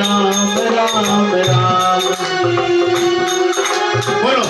राम राम राम। बोलो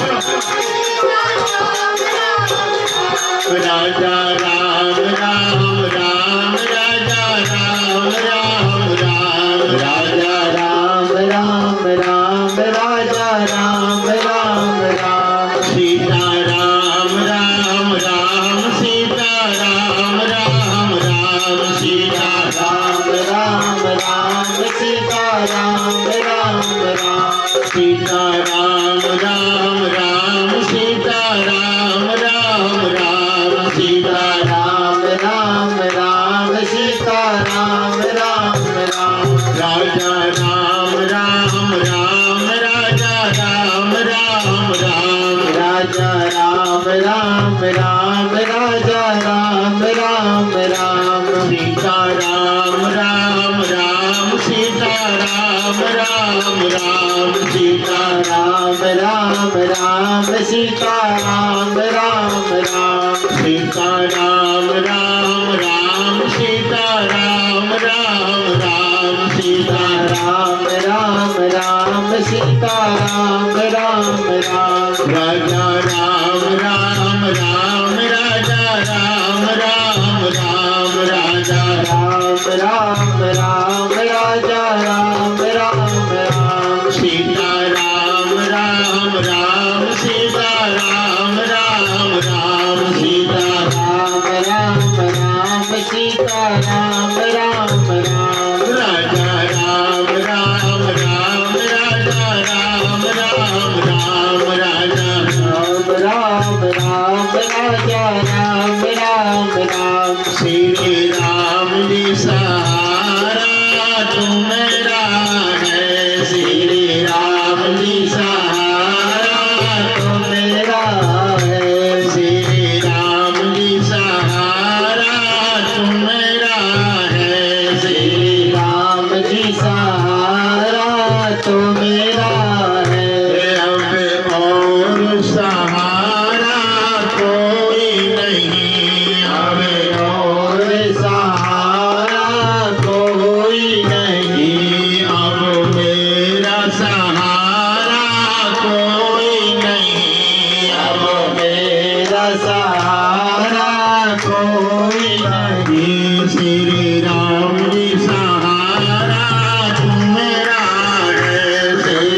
राजा राम राम राम, राजा राम राम राम, राजा राम राम राम, राजा राम राम राम। सीता राम राम राम, सीता राम राम राम, सीता राम राम राम, सीता राम राम राम। सीता राम राम राम, सीता राम राम राम, सीता राम राम राम, सीता राम राम राम। राजा राम राम राम, राजा राम राम राम, राजा राम राम राम, राजा राम राम राम। सीता राम राम राम, सीता राम राम राम, सीता राम राम राम, सीता राम राम राम। सीता राम राम राम, सीता राम राम राम, सीता राम राम राम, सीता राम राम राम। राजा राम राम राम, राजा राम राम राम, राजा राम राम राम, राजा राम राम राम। सीता राम राम राम, सीता राम राम राम, सीता राम राम राम, सीता राम राम राम। राजा राम राम राम, राजा राम राम राम, राजा राम राम राम, राजा राम राम राम। श्री राम जी सहारा तू मेरा है, श्री राम जी सहारा तो मेरा है, श्री राम जी सहारा तू मेरा है, श्री राम जी सहारा तो मेरा है। अब और सहारा कोई नहीं, अब और सहारा कोई नहीं, अब मेरा सहारा कोई नहीं, अब मेरा सहारा कोई नहीं। श्री राम जी सहारा तू मेरा है, श्री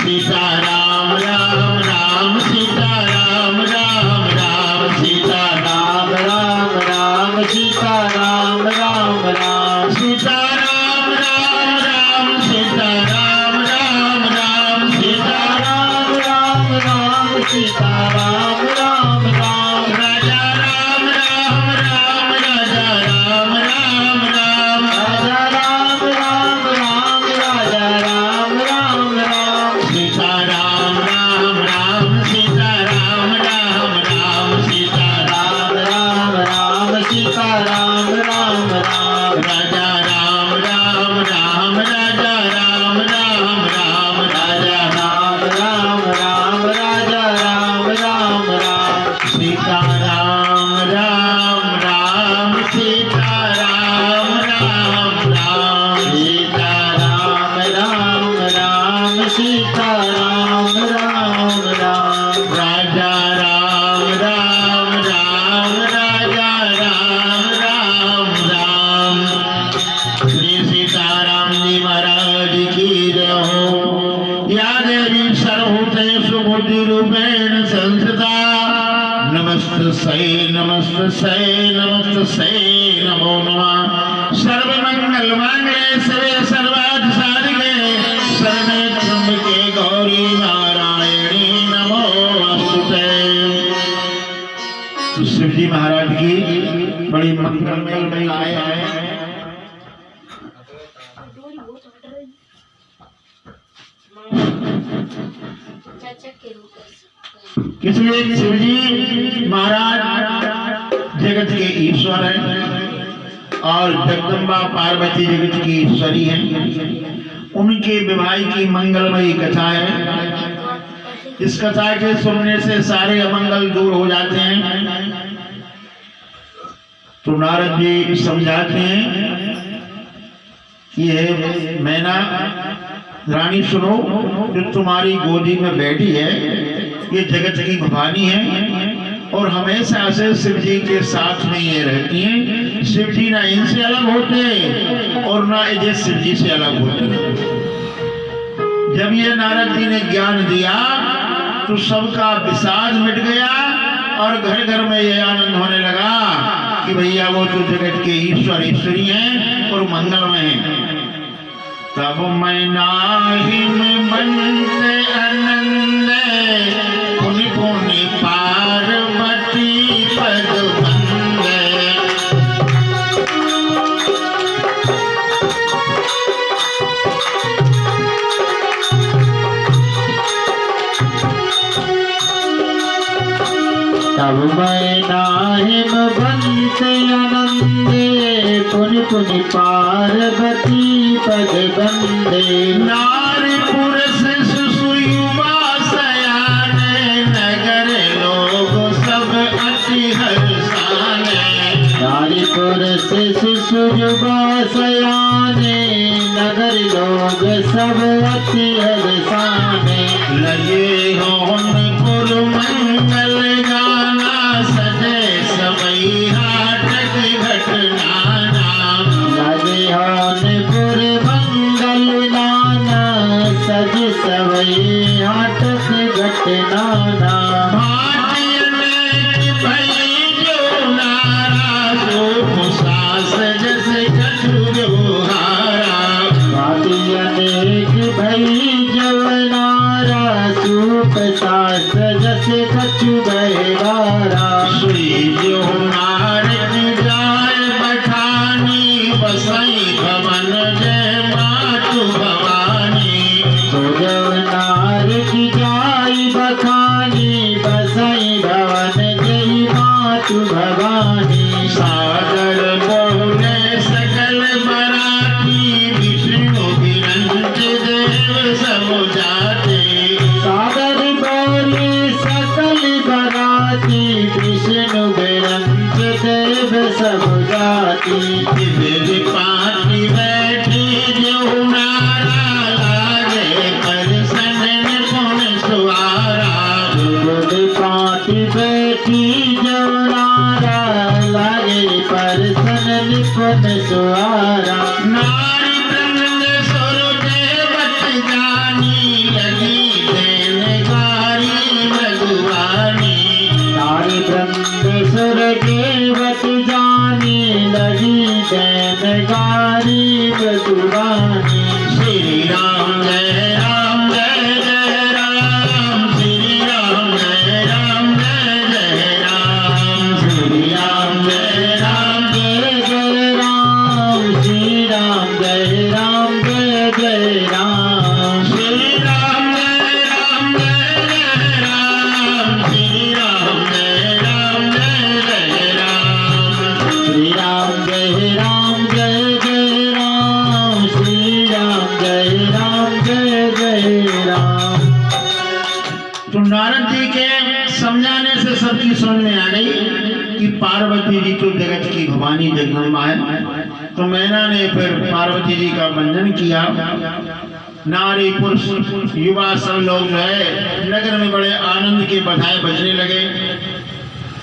सीता राम राम राम सीता राम राम राम सीता राम राम राम सीता राम राम राम सीता राम राम राम सीता राम राम राम सीता राम राम राम सीता राम राम राम राजा राम राम राम राजा राम राम राम राजा राम राम राम राजा राम राम राम सीता राम राम राम सीता राम राम राम सीता राम राम राम सीता राम राम राम राजा राम राम राम राजा राम राम राम राजा राम राम राम राजा राम राम राम सीता राम राम राम सीता राम राम राम सीता राम राम राम सीता राम राम राम राजा राम राम राम राजा राम राम राम श्री सीताराम जी महाराज की जय हो। या देवी सर्वभूतेषु बुद्धिरूपेण संस्थिता नमस्तस्यै नमस्तस्यै नमस्तस्यै नमो नमः। सर्वमंगलमांगल्ये शिवे सर्वार्थसाधिके शरणे त्र्यंबके गौरी नारायणी नमोस्तुते। तो शिव जी महाराज की बड़ी मंगलमय महिलाएं हैं। इसलिए शिव जी महाराज जगत के ईश्वर हैं और जगदम्बा पार्वती जगत की ईश्वरी हैं। उनके विवाह की मंगलमयी कथा है। इस कथा के सुनने से सारे अमंगल दूर हो जाते हैं। तो नारद जी समझाते हैं कि हे मैना रानी सुनो, जो तुम्हारी गोदी में बैठी है ये जगत की भवानी है और हमेशा से शिव जी के साथ में ये रहती हैं। शिव जी ना इनसे अलग होते और ना ये शिव जी से अलग होते। जब ये नारद जी ने ज्ञान दिया तो सबका विषाद मिट गया और घर घर में ये आनंद होने लगा कि भैया वो तो जगत के ईश्वर ईश्वरी हैं और मंगलमय हैं। तब मैना हिम बनते आनंद पुनि पुनि पार्वती पद बंदे। तब मैना हिम बनते आनंदे पुनि पुनि पार्वती पद बंदे। नारी पुरुष सुसुयुवा सयाने नगर लोग सब अति हर्षाने। नारी पुरुष शिशु युवा सयाने नगर लोग सब अति हर्षाने। लगे होन गुरु मंगल गाना सजे सबई हाटक घटना नाम। लगे होन पुर मंगल नाना सज सवई हाटक घटना नाम। अनेक भई जवनारा सूप सास जस कछु बहवारा। श्री जो नारद जाय बठानी बसई भवन जय मातु भवानी। तो जवनार की जाय बखानी बसई भवन जय मातु भवानी। सागर बोले सकल बराती विष्णु विरंच देव सब जाते। सागर बोले सकल बराती विष्णु विरंच देव सब जाति। दिव्य पाटी बैठी जो नारा लागे परसन निपुण सुवारा। दिव्य पाटी बैठी जवनारा लागे परसन निपुण सुवारा। नारी ब्रह्म स्वरूप देवत जानी लगी तो नारद जी के समझाने से सबकी समझ में आ गई कि पार्वती जी तो जगत की भवानी जगदम्बा है। तो मैना ने फिर पार्वती जी का वंदन किया। नारी पुरुष युवा सब लोग जो है नगर में बड़े आनंद के बधाई बजने लगे,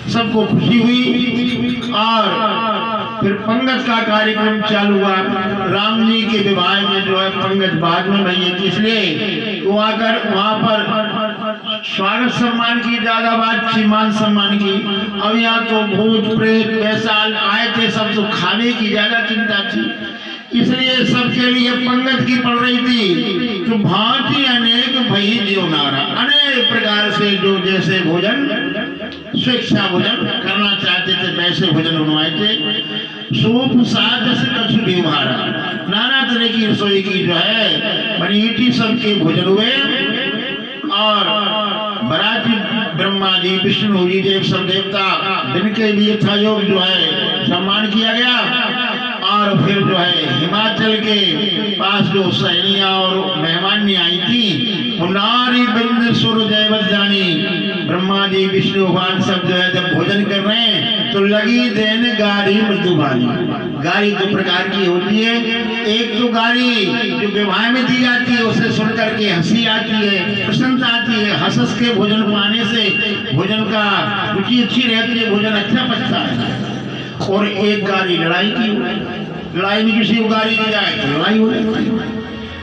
सबको खुशी हुई। और फिर पंगत का कार्यक्रम चालू हुआ। राम जी के विवाह में जो है पंगत बाद में भई, इसलिए वो आकर वहां पर स्वागत सम्मान की ज्यादा बात थी, मान सम्मान की। अब यहाँ तो भूत प्रेत वैसाल आए थे, सब तो खाने की ज्यादा चिंता थी, इसलिए सबके लिए पंगत की पड़ रही थी। तो भांति अनेक भई जीव नारा, अनेक प्रकार से जो जैसे भोजन स्वेच्छा भोजन करना चाहते थे वैसे भोजन बनवाए थे। सूप साध से कछु भी उभारा, नाना तरह की रसोई की जो है बनी थी, सबके भोजन हुए। और बराती ब्रह्मा जी विष्णु जी देव सब देवता जिनके लिए था योग जो है सम्मान किया गया। और फिर जो है हिमाचल के पास जो सहेलियां और मेहमान आई थी, नारी बिंद सुर जयवत जानी, ब्रह्मा जी विष्णु भगवान सब जो है जब भोजन कर रहे हैं तो लगी देने गारी मृदुभानी। गारी दो प्रकार की होती है, एक तो गारी जो विवाह में दी जाती है उसे सुन करके हंसी आती है, प्रसन्नता आती है, हंस के भोजन पाने से भोजन का रुचि अच्छी रहती है, भोजन अच्छा पचता है। और एक गारी लड़ाई की, लड़ाई में किसी को गारी दी जाए तो लड़ाई हो जाती।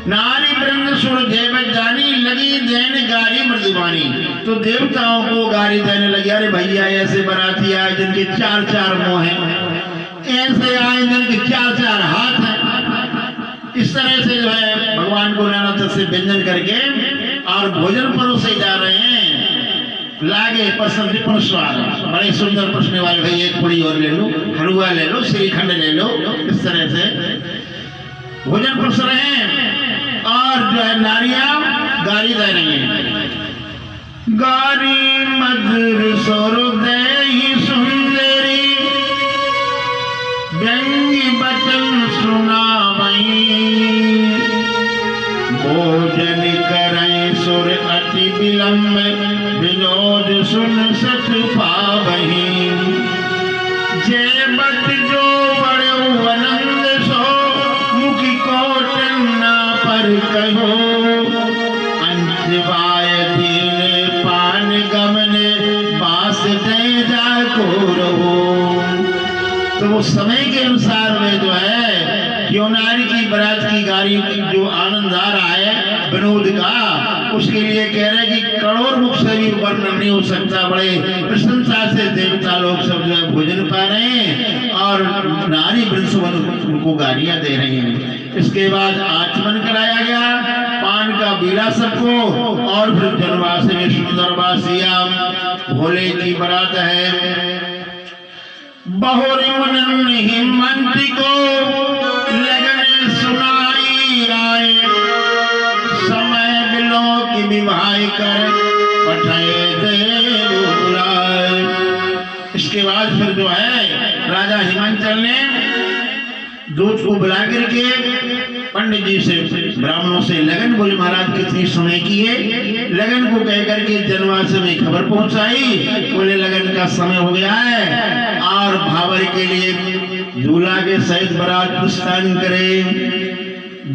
नारी वृंद सुर जयवत जानी, लगी देने गारी मृदुबानी। तो देवताओं को गारी देने लगे, अरे भैया ऐसे बराती आए जिनके चार चार मुंह हैं, ऐसे आए जिनके चार चार हाथ हैं। इस तरह से जो है भगवान को नाना तरह से व्यंजन करके और भोजन परोसे जा रहे हैं। लागे पसंद स्वाद, बड़े सुंदर प्रश्न वाले, भाई एक पूरी और ले लो, हलवा ले लो, श्रीखंड ले लो, इस तरह से भोजन परोस रहे हैं। और जो है नारियां गारी दे रही हैं। गारी मधुर सुर देहि सुंदरी, व्यंग्य बचन सुनावई, भोजन करें सुर अति विलंब, विनोद सुन सत पावही। जय बट जो बड़े आनंद सो, मुखी कोटन ना पर कहो, अंतवाय दीन पान गमने, बास दे जा को रहो। तो वो समय के अनुसार में जो है क्यों नारी की बरात की गाड़ी जो आनंद आ रहा है विनोद का, उसके लिए कह रहे हैं कि करोड़ मुख से भी वर्णन नहीं हो सकता। बड़े प्रशंसा से देवता लोग सब जो है भोजन पा रहे हैं और नारी वृंदवन उनको गालियां दे रही हैं। इसके बाद आचमन कराया गया, पान का बीड़ा सबको, और फिर जनवास में सुंदर बासिया भोले की बरात है। बहुरी मुनन हिमंत को लगन सुनाई आए, समय बिलो की विवाह कर पठाए देव बुलाए। इसके बाद फिर जो है राजा हिमांचल ने दूत को बुला करके पंडित जी से ब्राह्मणों से लगन, बोले महाराज कितनी समय की है, लगन को कह करके जनवास में खबर पहुंचाई। बोले लगन का समय हो गया है और भावर के लिए दूल्हा के सहित बारात प्रस्थान करे।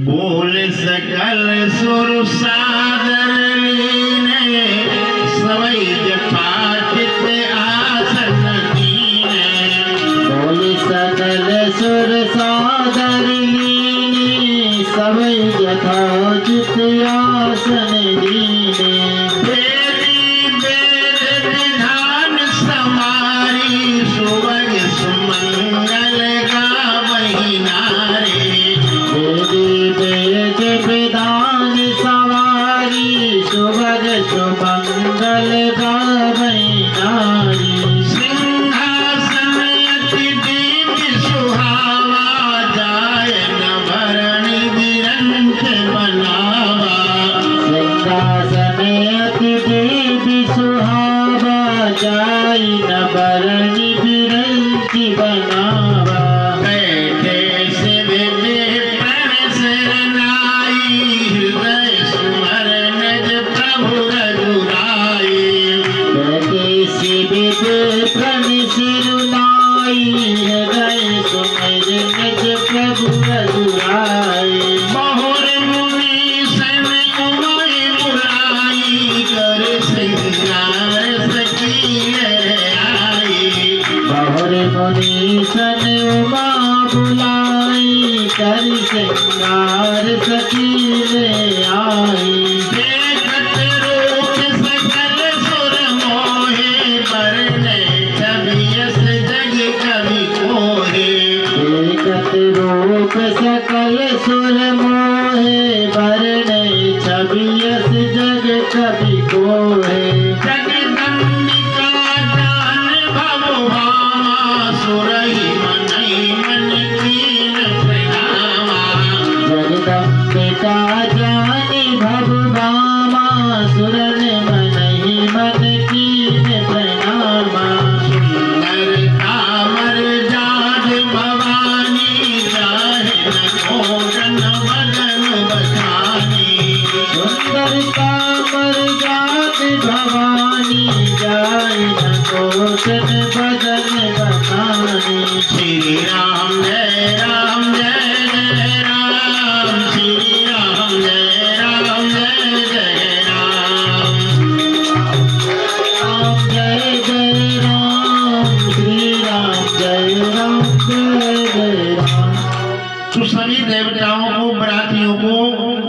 बोले सकल सुर सादर लीने, सवई जथाचित आसन दीने। बोले सकल सुर सादर लीने, सवई यथाचित आसन दीने। वेदी वेद विधान समारी, सुवग सुमंगल गावहि नारी। वेदी वेद विधान सवारी, सुभग सुमंगल गावहि नारी। सिंहासन अति दिव्य सुहावा, जाय न भरणि बिरंच बनावा। सिंहासन अति दिव्य सुहावा, जाय न भरणि बिरंच बनावा। बैठे शिव विप्रण सिरनाई, हृदय स्मरण निज प्रभु रघुराई। को है। जगदम्बिका जान भवभामा सुरई मनई मन कीन प्रणामा। जगदम्बिका जानी भवभामा सुरन मनहि मन कीन प्रणामा। सुंदर कामर जाज भवानी जाहे कोटन बदन बखानी। सुंदर कामर जात भवानी जाय न कोटन बदन बखानी। श्री राम जय राम जय जय राम। श्री राम जय राम जय जय राम। राम जय जय राम श्री राम जय राम जय जय राम। तो सभी देवताओं को बरातियों को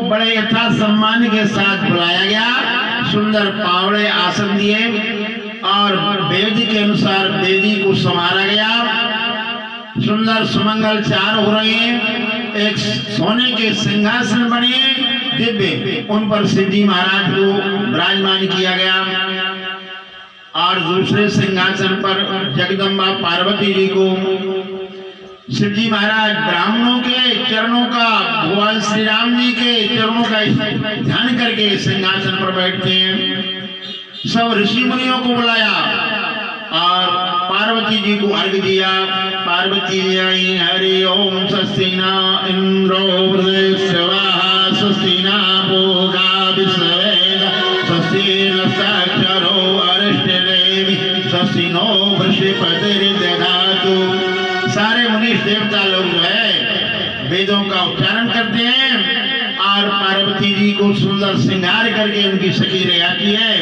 बड़े यथा सम्मान के साथ बुलाया गया। सुंदर पावड़े आसन दिए और वेद के अनुसार वेदी को संवारा गया। सुंदर सुमंगल चार हो रहे हैं। एक सोने के सिंहासन बने दिव्य, उन पर शिव जी महाराज को विराजमान किया गया और दूसरे सिंहासन पर जगदम्बा पार्वती जी को। शिव जी महाराज ब्राह्मणों के चरणों का, भगवान श्री राम जी के चरणों का ध्यान करके सिंहासन पर बैठते हैं। सब ऋषि मुनियों को बुलाया और पार्वती जी को अर्घ दिया। पार्वती जी आई, हरि ओम स्वस्ति न इंद्रो वृद्धश्रवाः स्वस्ति न भोगा विश्वेद स्वस्ति नक्षरो अरिष्टनेमि स्वस्ति नो वृषपतिर्दधातु। सारे मुनीष देवता लोग जो है वेदों का उच्चारण करते हैं और पार्वती जी को सुंदर श्रृंगार करके उनकी सखी ले आती है।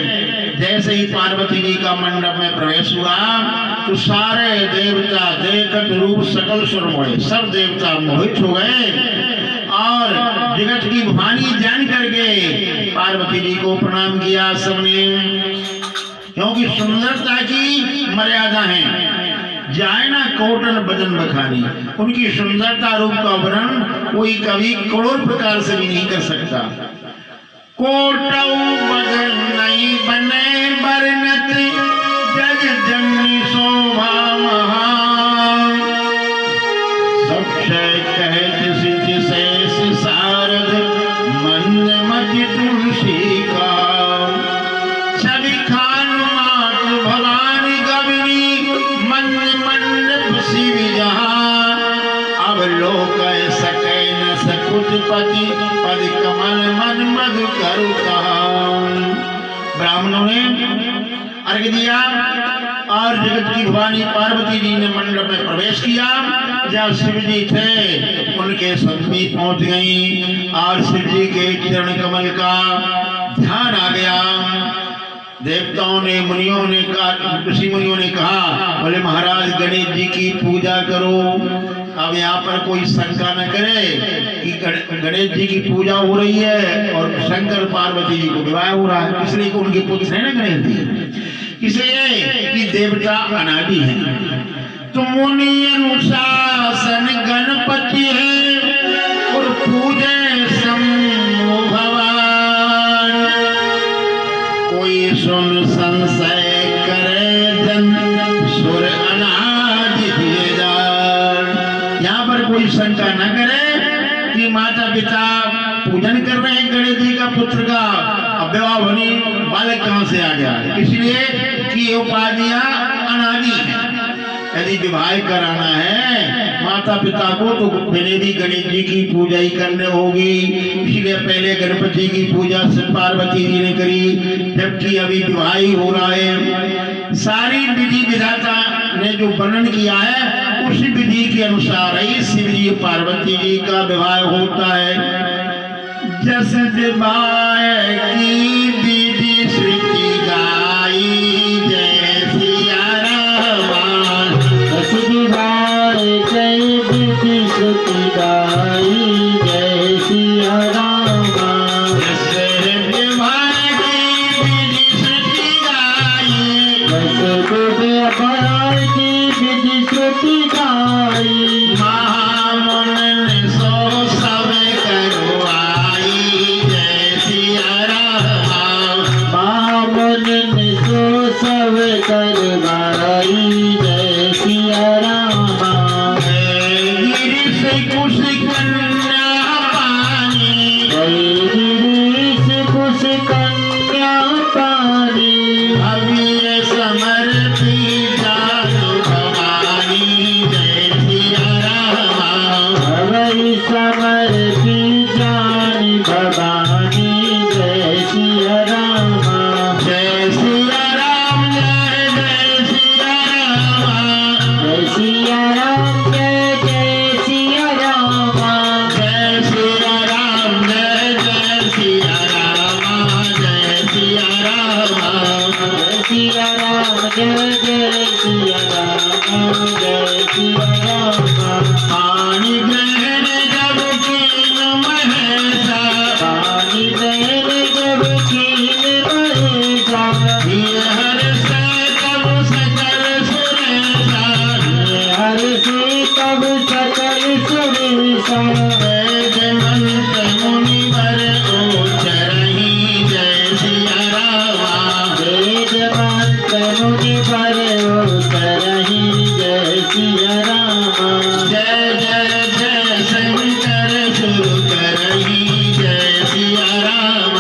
जैसे ही पार्वती जी का मंडप में प्रवेश हुआ तो सारे देवता देखत रूप सकल सुरमोए, सब देवता मोहित हो गए और जगत की भवानी जान करके पार्वती जी को प्रणाम किया सबने। क्योंकि सुंदरता की मर्यादा है। जाए ना कोटन बदन बखानी, उनकी सुंदरता रूप का वर्णन कोई कवि करोड़ प्रकार से भी नहीं कर सकता। कोटौ बदन नहीं बने बरनत जग जननी शोभा महान। सक्षय कहत सिद्ध शेष सारद मंद मति तुलसी का। छवि खान मात भवानी गविनी मंद मंडप शिव जहाँ। अब लोक सकै न सकुच पति पद कमल मन मधु करु कहाँ। ब्राह्मणों ने अर्घ दिया और जगत की भवानी पार्वती जी ने मंडप में प्रवेश किया। जहाँ शिव जी थे उनके समीप पहुंच गई और शिव जी के चरण कमल का ध्यान आ गया। देवताओं ने, मुनियों ने कहा, ऋषि मुनियों ने कहा, बोले महाराज गणेश जी की पूजा करो। अब यहाँ पर कोई शंका न करे कि गणेश जी की पूजा हो रही है और शंकर पार्वती जी को विवाह हो रहा है, इसलिए कि उनके पुत्र है ना गणेश जी, इसलिए कि देवता अनादि है। तो मुनि अनुशासन गणपति है और पूजे समूह भगवान। कोई सुन संशय करे जन सुर अनादि भेदान। यहाँ पर कोई शंका न करे कि माता पिता पूजन कर रहे हैं गणेश जी का पुत्र का, अब विवाह होनी बालक कहाँ से आ गया, इसलिए कि उपाधियां अनादि है। यदि विवाह कराना है माता पिता को तो पहले भी गणेश जी की पूजा ही करने होगी, इसलिए पहले गणपति की पूजा से पार्वती जी ने करी, जबकि अभी विवाह ही हो रहा है। सारी विधि विधाता ने जो वर्णन किया है उसी विधि के अनुसार ही शिव जी पार्वती जी का विवाह होता है। जस विवाह की विधि श्रुति गाई जय सिया राम। जस विवाह जय विधि श्रुति गाई जय सिया राम। जस विवाह की विधि श्रुति गाई। जस विवाह की विधि श्रुति गाई। महामुन सो सब करवाई जय सिया राम। सिया राम जय जय सिया राम जय सिया राम पानी ग्रहण जब कीन महेशा पानी ग्रहण जब कीन महेशा हर से तब सकल सुरेशा हर से तब सकल सुरेशा वेद मंत्र मुनिवर उच्चरहि जय सिया राम वेद मंत्र मुनिवर उच्चरहि जय सिया राम जय जय जय शंकर सुर करहि जय सिया राम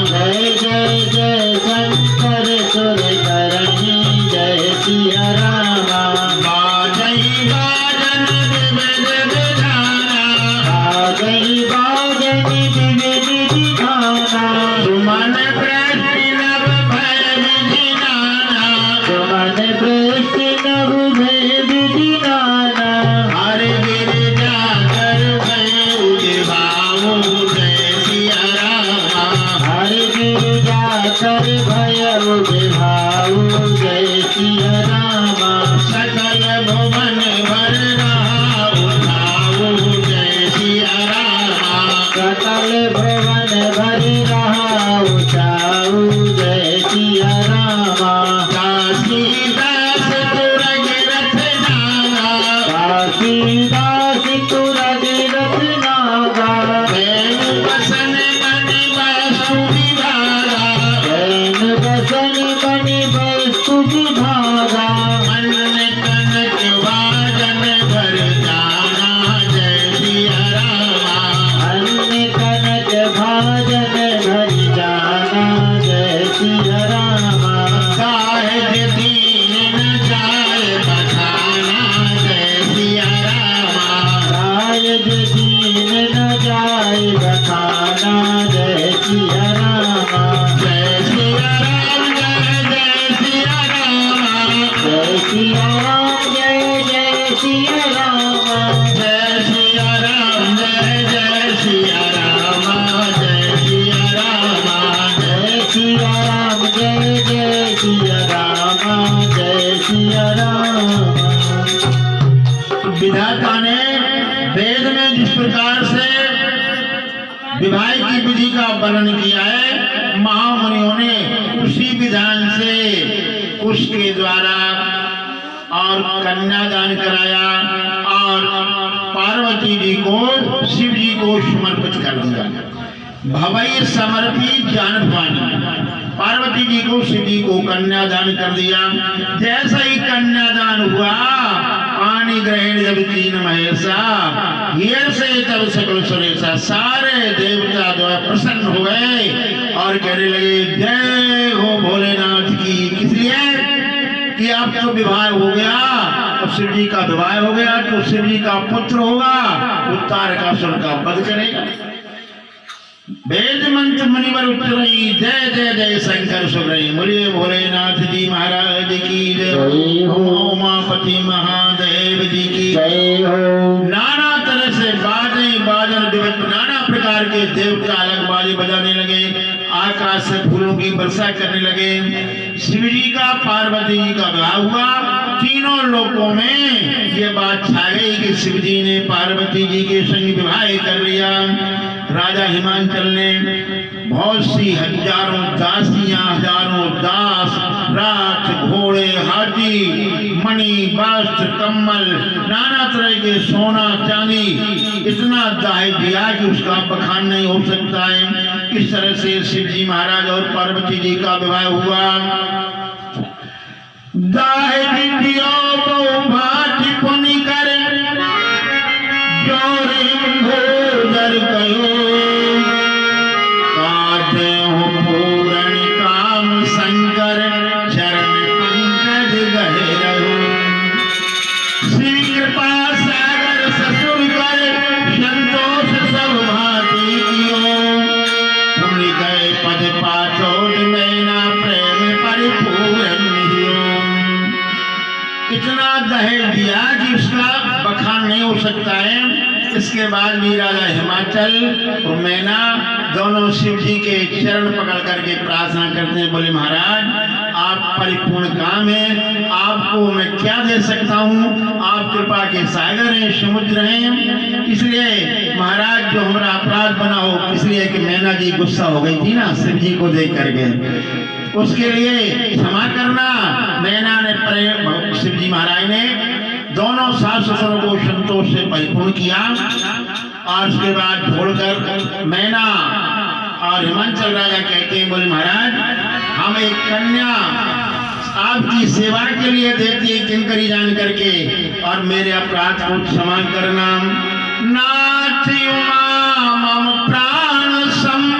जय जय जय शंकर सुर करहि जय सिया राम बाजहि बाजन विविध विधाना बाजहि बाजन विविध विधाना सुमन कृष्ण नव भय विधिनाना सुमन वृष्टि नभ भय विधिनाना हरि गिरिजा कर भय उदिभाऊ जय सिया राम हरि गिरिजा कर भय विभाऊ जय सिया राम सकल भुवन भर रहा उठाऊ जय सिया राम सकल भवन भरि रहा उचाऊ जय सिया राम काशीदास तुरग रथ नागा काशीदास तुरग रथ नागा प्रेम बसन मणि वस्तु विभागा जैन बसन मणि वस्तु विभागा मन कनक वाजन भर जाना जय सिया राम अन्य कनक भाजन भरि जाना जय सिया राम काहे दीन न जाय बखाना जय सिया राम कायज दीन न जाय बखाना जय सिया राम जय सिया राम जय जय सिया राम जय सिया राम जय जय सिया राम जय सिया राम जय जय सिया राम जय सिया राम जय सिया राम जय जय सिया राम जय सिया राम विधाता ने वेद में जिस प्रकार से विवाह की विधि का वर्णन किया है महामुनियों ने उसी विधान से उसके द्वारा और कन्यादान कराया और पार्वती जी को शिव जी को समर्पित कर दिया। भवई समर्पी जान भवानी पार्वती जी को शिव जी को कन्यादान कर दिया। जैसा ही कन्यादान हुआ पानी ग्रहण जब तीन महेशा हीर से तब सकल सुरेशा सारे देवता जो है प्रसन्न हो गए और कहने लगे जय हो भोलेनाथ की। किस लिए कि अब तो विवाह हो गया, अब शिव जी का विवाह हो गया तो शिव जी का पुत्र होगा, वो तारकासुर का वध करेगा। वेद मंत्र मुनिवर उच्चरहि जय जय जय शंकर सुरई बोलिए भोलेनाथ जी महाराज की जय हो। उमापति महादेव जी की जय हो। नाना तरह से बाजे बाजन विविध नाना प्रकार के देवता अलग बाजे बजाने लगे, आकाश से फूलों की वर्षा करने लगे। शिव जी का पार्वती जी का विवाह हुआ। तीनों लोकों में ये बात छा गई कि शिव जी ने पार्वती जी के संग विवाह कर लिया। राजा हिमांचल ने बहुत सी हजारों दासियां, हजारों दास, राख, घोड़े, हाथी, मणि, वस्त्र, कम्बल, नाना तरह के सोना चांदी इतना दाह दिया कि उसका बखान नहीं हो सकता है। इस तरह से शिव जी महाराज और पार्वती जी का विवाह हुआ। दाह दियो बहु भांति पुनि कर जोरे भोजर कयो काटे हो पूरण काम शंकर चरण पंकज गहे रहो। श्री कृपा सागर ससुर कर संतोष सब भांति कियो पुण्य गए पद पाचोट में ना प्रेम परिपूर्ण हियो। इतना दहेज दिया कि उसका बखान नहीं हो सकता है। इसके बाद भी राजा हिमाचल और मैना दोनों शिव जी के चरण पकड़ करके प्रार्थना करते हैं, बोले महाराज आप परिपूर्ण काम है, आपको मैं क्या दे सकता हूँ, आप कृपा के सागर हैं, समुद्र हैं। इसलिए महाराज जो हमारा अपराध बना हो, इसलिए कि मैना जी गुस्सा हो गई थी ना शिव जी को देख करके, उसके लिए क्षमा करना। मैना ने शिव जी महाराज ने दोनों सास ससुरों को संतोष से परिपूर्ण किया और उसके बाद छोड़कर मैना और हिमांचल राजा कहते हैं, बोले महाराज हम एक कन्या आपकी सेवा के लिए देती है किंकरी जान करके, और मेरे अपराध को क्षमा करना। नाथ उमा मम प्राण सम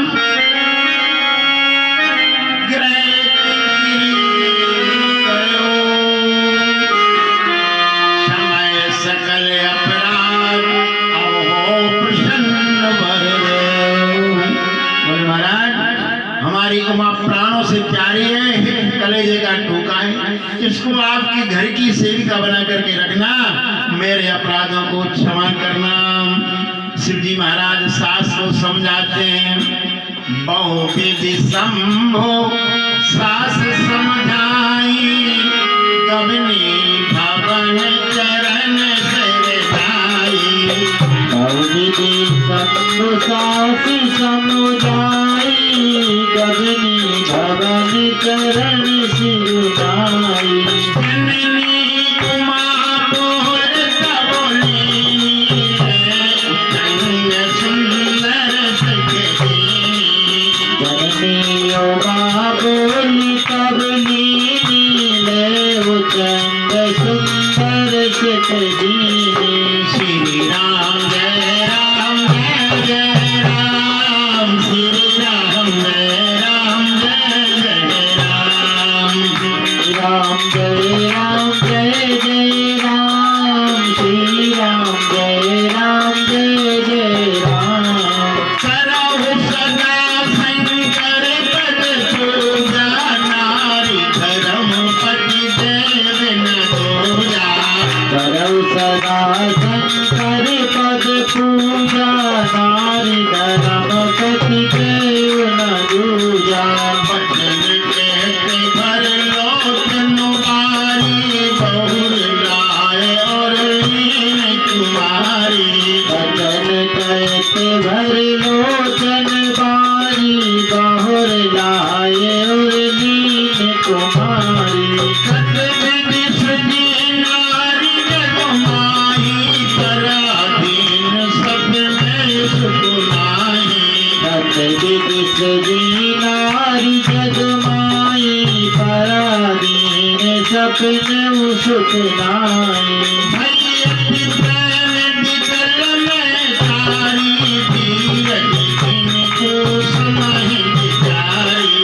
उमा प्राणों से प्यारी है, कलेजे का टूका है, इसको आपकी घर की सेविका बना करके रखना, मेरे अपराधों को क्षमा करना। शिव जी महाराज सास को समझाते हैं, बहु विधि संभो सास समझाई, गबनी भवन चरण से जाई। बहु विधि संभो सास समझाई, गगनी भवन चरण सिरुनाई। जननी उमा बोलत बोली, कन्या सुंदर सजनी। जननी उमा बोलत बोली, ले चंद सुंदर सजनी। श्री राम जय राम जय जय राम, श्री राम जय राम जय जय राम। राम जय राम जय जय राम, श्री राम जय राम जय जय राम। करहु सदा शंकर पद पूजा, नारी धर्म पति देव न दूजा। करौ सदा शंकर पद पूजा, नारी धर्म पति देव न दूजा। बचन कहते भर लोचन बारी, बहुर लाए और लीन कुमारी। बचन कहते भर लोचन बारी, बहुर लाए और लीन कुमारी। सत विधि सुनी नारी जगमाही, पराधीन सब में सुख नाही। सत विधि सजी नारी जगमाई, पराधीन सपन सुख नाई। भैयति प्रेम विकल में तारी, धीरज जिनको समाहि विचारी।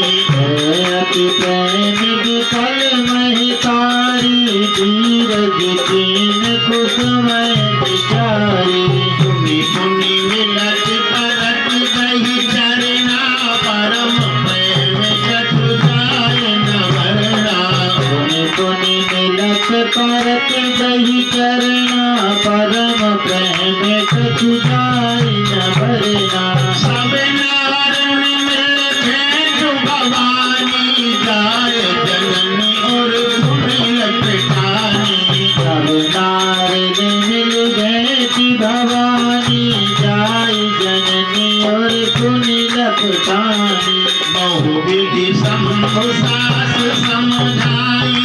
अति प्रेम विकल महितारी, धीरज दीन कुसुमय विचारी। सुनि सुनि मिलत परत गही चरना, परम प्रेम कछु जाय न वरना। पुनि पुनि मिलत परत गही चरना, परम प्रेम कछु जाय न भरना। सब नारण मिल भेंट भवानी, जाय जननी और पुनि लपटानी। सब नारद मिल गए थी भवानी, जाय जननी और पुनि लपटानी। बहु विधि संभो सास समझाई,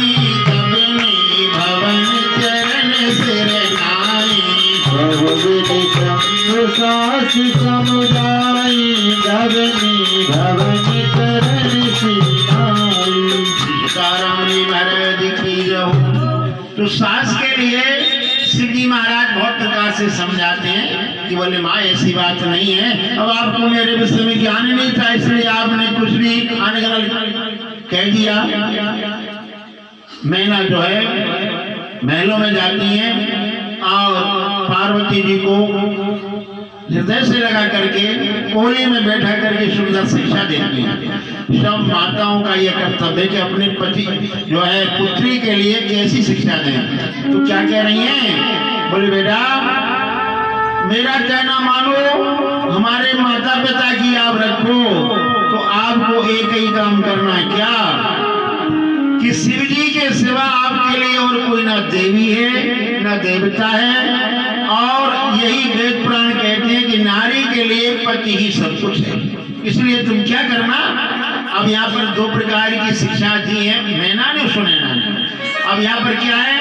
गबनी भवन चरण सिर नाई। बहुविधि शंभु सास समुदाई, गगनी भवन चरण सिनाई। सीताराम जी महाराज की जय। तो सास के लिए शिव जी महाराज बहुत प्रकार से समझाते हैं कि बोले माँ ऐसी बात नहीं है, अब आपको मेरे विषय में ज्ञान नहीं था, इसलिए आपने कुछ भी अनगढ़ कह दिया। मैना जो है महलों में जाती है और पार्वती जी को हृदय से लगा करके कोहली में बैठा करके सुंदर शिक्षा देती है। सब माताओं का यह कर्तव्य है कि अपने पति जो है पुत्री के लिए कैसी शिक्षा दें। तो क्या कह रही हैं? बोले बेटा मेरा कहना मानो, हमारे माता पिता की आप रखो, तो आपको एक ही काम करना है। क्या? कि शिव जी के सिवा आपके लिए और कोई ना देवी है ना देवता है। और यही वेद पुराण कहते हैं कि नारी के लिए पति ही सब कुछ है। इसलिए तुम क्या करना, अब यहाँ पर दो प्रकार की शिक्षा दी है, मैना ने सुनैना ने। अब यहाँ पर क्या है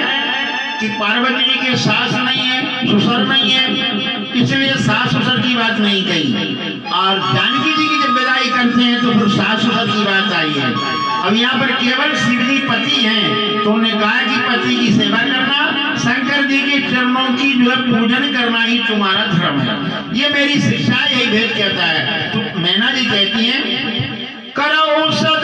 कि पार्वती जी के सास नहीं है, ससुर नहीं है, इसलिए सास ससुर की बात नहीं कही। और जानकी जी की जब विदाई करते हैं तो फिर सास ससुर की बात आई है। अब यहाँ पर केवल शिव जी पति हैं, तो उन्होंने कहा कि पति की सेवा करना, शंकर जी के चरणों की जो है पूजन करना ही तुम्हारा धर्म है। ये मेरी शिक्षा, यही भेद कहता है। तो मैना जी कहती हैं, करो सब